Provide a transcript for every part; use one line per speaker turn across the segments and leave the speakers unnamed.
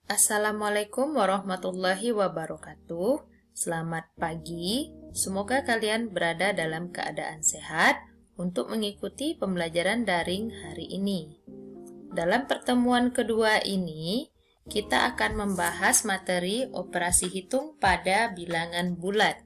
Assalamualaikum warahmatullahi wabarakatuh. Selamat pagi. Semoga kalian berada dalam keadaan sehat untuk mengikuti pembelajaran daring hari ini. Dalam pertemuan kedua ini, kita akan membahas materi operasi hitung pada bilangan bulat.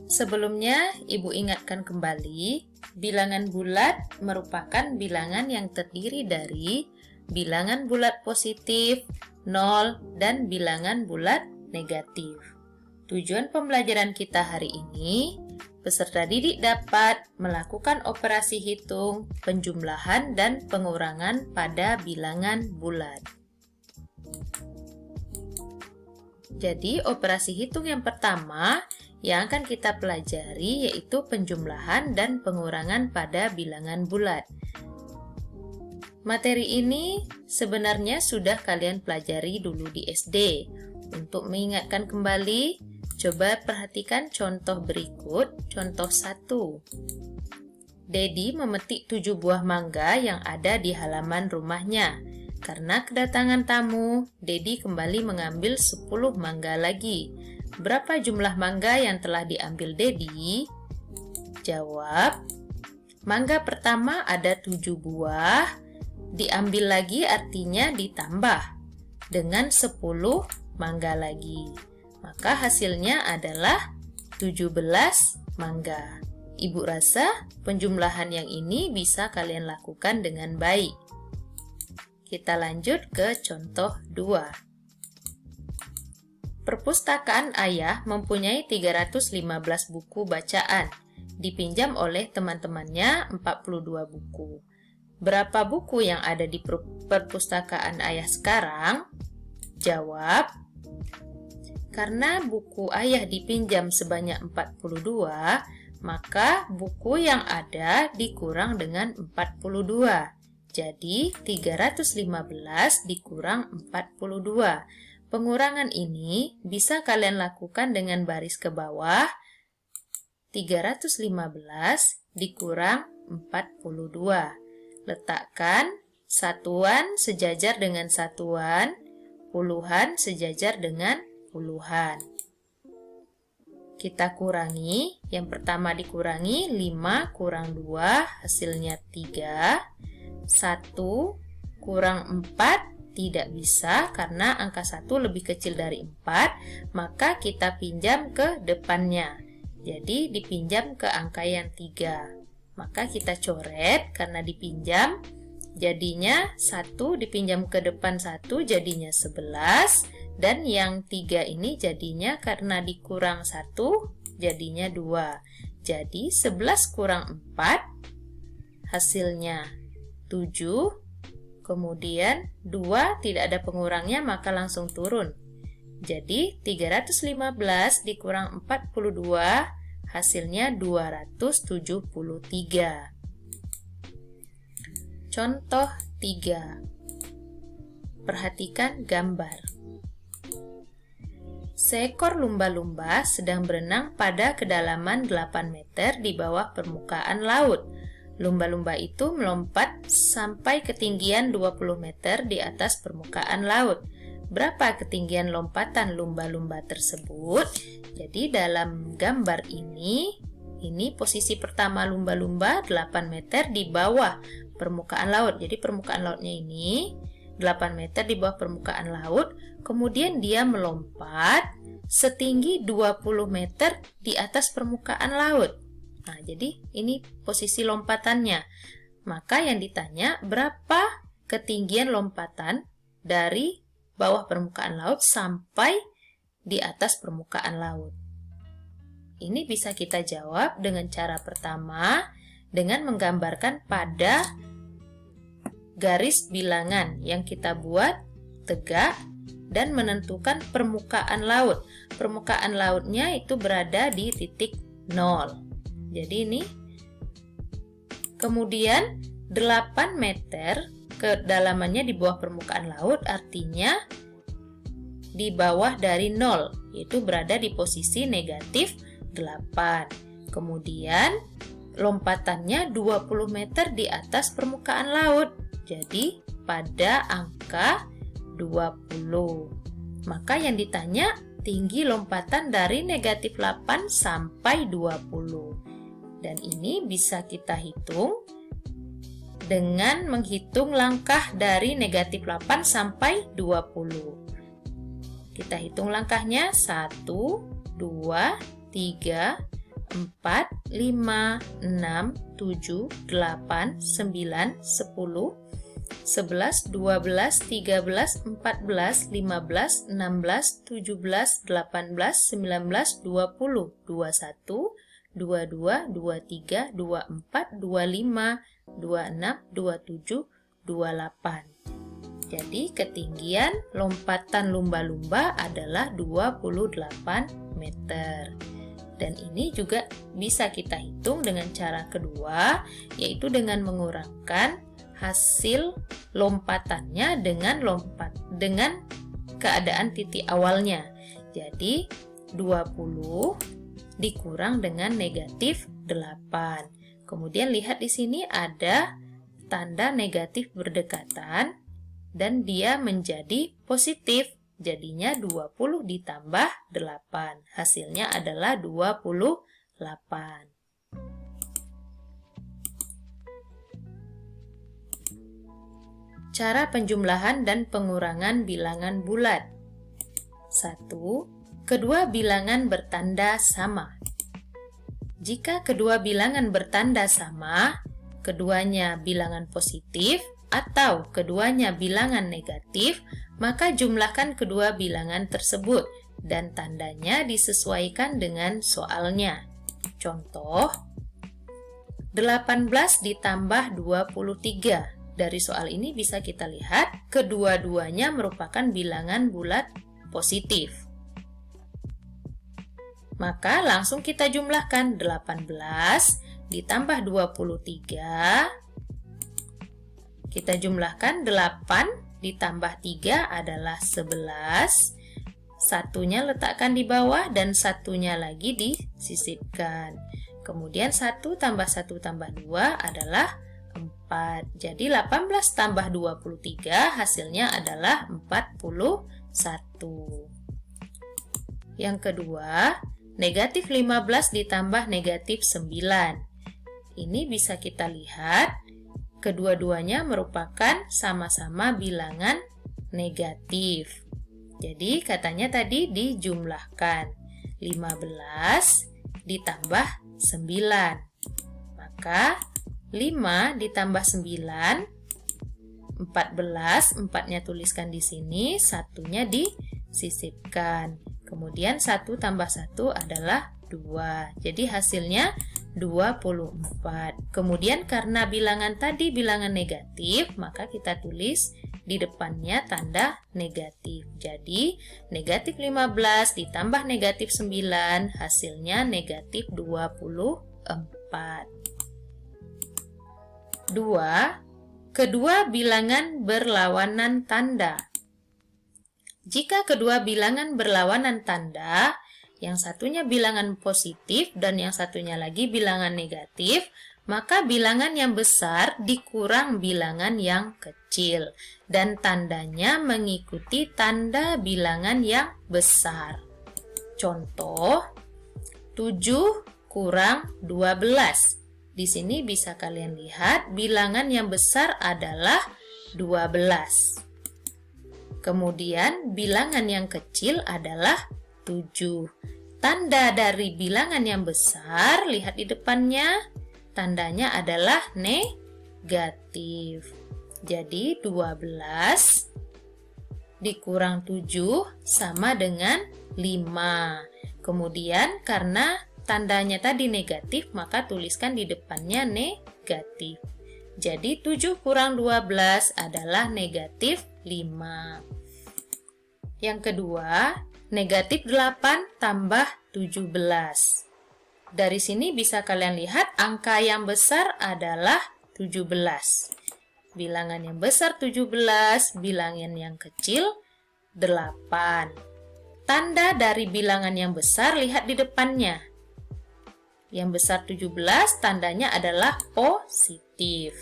Sebelumnya, Ibu ingatkan kembali, bilangan bulat merupakan bilangan yang terdiri dari bilangan bulat positif, 0, dan bilangan bulat negatif. Tujuan pembelajaran kita hari ini, peserta didik dapat melakukan operasi hitung, penjumlahan, dan pengurangan pada bilangan bulat. Jadi, operasi hitung yang pertama yang akan kita pelajari yaitu penjumlahan dan pengurangan pada bilangan bulat. Materi ini sebenarnya sudah kalian pelajari dulu di SD. Untuk mengingatkan kembali, coba perhatikan contoh berikut. Contoh 1. Dedi memetik 7 buah mangga yang ada di halaman rumahnya. Karena kedatangan tamu, Dedi kembali mengambil 10 mangga lagi. Berapa jumlah mangga yang telah diambil Dedi? Jawab, mangga pertama ada 7 buah, diambil lagi artinya ditambah dengan 10 mangga lagi. Maka hasilnya adalah 17 mangga. Ibu rasa penjumlahan yang ini bisa kalian lakukan dengan baik. Kita lanjut ke contoh 2. Perpustakaan ayah mempunyai 315 buku bacaan. Dipinjam oleh teman-temannya 42 buku. Berapa buku yang ada di perpustakaan ayah sekarang? Jawab, karena buku ayah dipinjam sebanyak 42, maka buku yang ada dikurang dengan 42. Jadi 315 dikurang 42. Pengurangan ini bisa kalian lakukan dengan baris ke bawah. 315 dikurang 42. Letakkan satuan sejajar dengan satuan, puluhan sejajar dengan puluhan. Kita kurangi. Yang pertama dikurangi 5 kurang 2, hasilnya 3. 1 kurang 4 tidak bisa karena angka 1 lebih kecil dari 4, maka kita pinjam ke depannya. Jadi dipinjam ke angka yang 3. Maka kita coret karena dipinjam, jadinya 1 dipinjam ke depan 1 jadinya 11, dan yang 3 ini jadinya karena dikurang 1 jadinya 2. Jadi 11 kurang 4 hasilnya 7. Kemudian 2 tidak ada pengurangnya maka langsung turun. Jadi 315 dikurang 42 hasilnya 273. Contoh 3. Perhatikan gambar. Seekor lumba-lumba sedang berenang pada kedalaman 8 meter di bawah permukaan laut. Lumba-lumba itu melompat sampai ketinggian 20 meter di atas permukaan laut. Berapa ketinggian lompatan lumba-lumba tersebut? Jadi dalam gambar ini posisi pertama lumba-lumba 8 meter di bawah permukaan laut. Jadi permukaan lautnya ini 8 meter di bawah permukaan laut. Kemudian dia melompat setinggi 20 meter di atas permukaan laut. Nah, jadi ini posisi lompatannya. Maka yang ditanya berapa ketinggian lompatan dari bawah permukaan laut sampai di atas permukaan laut. Ini bisa kita jawab dengan cara pertama dengan menggambarkan pada garis bilangan yang kita buat tegak dan menentukan permukaan laut. Permukaan lautnya itu berada di titik 0. Jadi ini, kemudian 8 meter kedalamannya di bawah permukaan laut artinya di bawah dari 0, yaitu berada di posisi negatif 8. Kemudian lompatannya 20 meter di atas permukaan laut. Jadi pada angka 20. Maka yang ditanya tinggi lompatan dari negatif 8 sampai 20. Dan ini bisa kita hitung dengan menghitung langkah dari negatif 8 sampai 20. Kita hitung langkahnya 1, 2, 3, 4, 5, 6, 7, 8, 9, 10, 11, 12, 13, 14, 15, 16, 17, 18, 19, 20, 21, 22, 23, 24, 25, 26, 27, 28. Jadi ketinggian lompatan lumba-lumba adalah 28 meter. Dan ini juga bisa kita hitung dengan cara kedua, yaitu dengan mengurangkan hasil lompatannya dengan keadaan titik awalnya. Jadi 20 dikurang dengan negatif 8. Kemudian lihat di sini ada tanda negatif berdekatan dan dia menjadi positif. Jadinya 20 ditambah 8. Hasilnya adalah 28. Cara penjumlahan dan pengurangan bilangan bulat. 1. Kedua bilangan bertanda sama. Jika kedua bilangan bertanda sama, keduanya bilangan positif atau keduanya bilangan negatif, maka jumlahkan kedua bilangan tersebut dan tandanya disesuaikan dengan soalnya. Contoh, 18 ditambah 23. Dari soal ini bisa kita lihat kedua-duanya merupakan bilangan bulat positif. Maka langsung kita jumlahkan 18 ditambah 23. Kita jumlahkan 8 ditambah 3 adalah 11. Satunya letakkan di bawah dan satunya lagi disisipkan. Kemudian 1 tambah 1 tambah 2 adalah 4. Jadi 18 tambah 23 hasilnya adalah 41. Yang kedua, negatif 15 ditambah negatif 9. Ini bisa kita lihat kedua-duanya merupakan sama-sama bilangan negatif. Jadi katanya tadi dijumlahkan 15 ditambah 9. Maka 5 ditambah 9, 14, 4-nya tuliskan di sini, satunya disisipkan. Kemudian 1 tambah 1 adalah 2. Jadi hasilnya 24. Kemudian karena bilangan tadi bilangan negatif, maka kita tulis di depannya tanda negatif. Jadi negatif 15 ditambah negatif 9 hasilnya negatif 24. 2. Kedua bilangan berlawanan tanda. Jika kedua bilangan berlawanan tanda, yang satunya bilangan positif dan yang satunya lagi bilangan negatif, maka bilangan yang besar dikurang bilangan yang kecil dan tandanya mengikuti tanda bilangan yang besar. Contoh, 7 kurang 12. Di sini bisa kalian lihat bilangan yang besar adalah 12. Kemudian bilangan yang kecil adalah 7. Tanda dari bilangan yang besar, lihat di depannya, tandanya adalah negatif. Jadi 12 dikurang 7 sama dengan 5. Kemudian karena tandanya tadi negatif, maka tuliskan di depannya negatif. Jadi 7 kurang 12 adalah negatif 5. Yang kedua, negatif 8 tambah 17. Dari sini bisa kalian lihat angka yang besar adalah 17. Bilangan yang besar 17, bilangan yang kecil 8. Tanda dari bilangan yang besar lihat di depannya. Yang besar 17 tandanya adalah positif.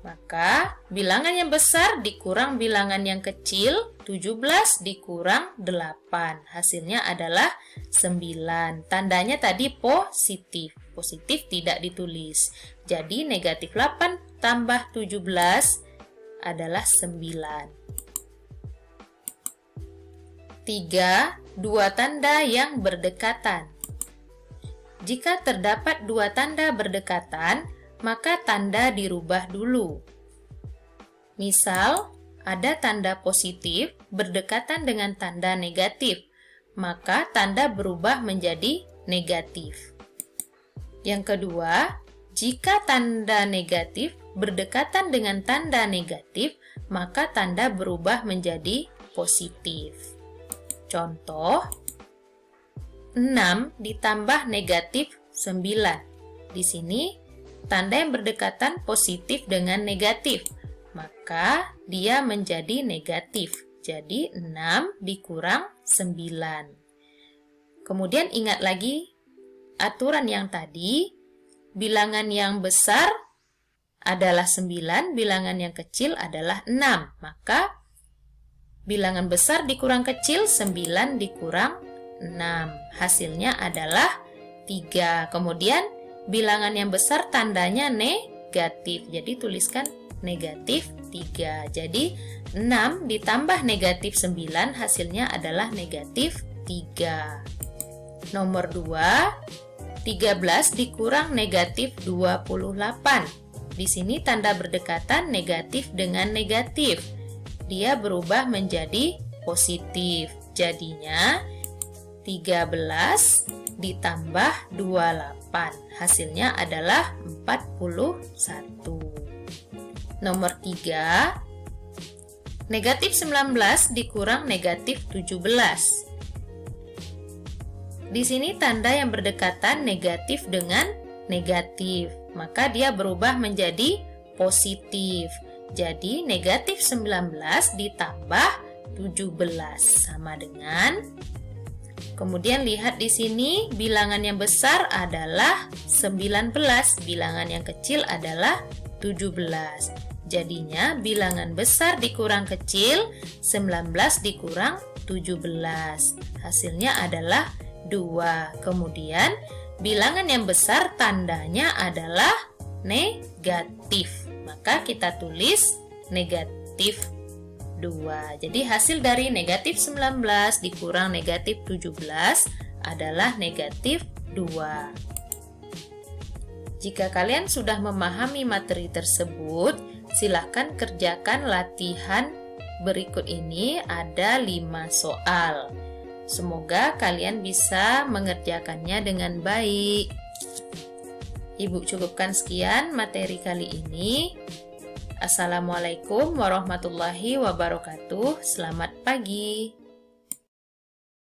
Maka bilangan yang besar dikurang bilangan yang kecil, 17 dikurang 8. Hasilnya adalah 9. Tandanya tadi positif. Positif tidak ditulis. Jadi negatif 8 tambah 17 adalah 9. 3. Dua tanda yang berdekatan. Jika terdapat dua tanda berdekatan, maka tanda dirubah dulu. Misal, ada tanda positif berdekatan dengan tanda negatif, maka tanda berubah menjadi negatif. Yang kedua, jika tanda negatif berdekatan dengan tanda negatif, maka tanda berubah menjadi positif. Contoh, 6 ditambah negatif 9. Di sini, tanda yang berdekatan positif dengan negatif, maka dia menjadi negatif. Jadi 6 dikurang 9. Kemudian ingat lagi aturan yang tadi, bilangan yang besar adalah 9, bilangan yang kecil adalah 6. Maka bilangan besar dikurang kecil, 9 dikurang 6. Hasilnya adalah 3. Kemudian bilangan yang besar tandanya negatif. Jadi tuliskan negatif 3. Jadi 6 ditambah negatif 9 hasilnya adalah negatif 3. Nomor 2, 13 dikurang negatif 28. Di sini tanda berdekatan negatif dengan negatif. Dia berubah menjadi positif. Jadinya 13 ditambah 28. Hasilnya adalah 41. Nomor 3, negatif 19 dikurang negatif 17. Di sini tanda yang berdekatan negatif dengan negatif, maka dia berubah menjadi positif. Jadi negatif 19 ditambah 17 sama dengan, kemudian lihat di sini bilangan yang besar adalah 19, bilangan yang kecil adalah 17. Jadinya bilangan besar dikurang kecil, 19 dikurang 17. Hasilnya adalah 2. Kemudian bilangan yang besar tandanya adalah negatif. Maka kita tulis negatif 2. Jadi hasil dari negatif 19 dikurang negatif 17 adalah negatif 2. Jika kalian sudah memahami materi tersebut, silakan kerjakan latihan berikut ini, ada 5 soal. Semoga kalian bisa mengerjakannya dengan baik. Ibu cukupkan sekian materi kali ini. Assalamualaikum warahmatullahi wabarakatuh. Selamat pagi.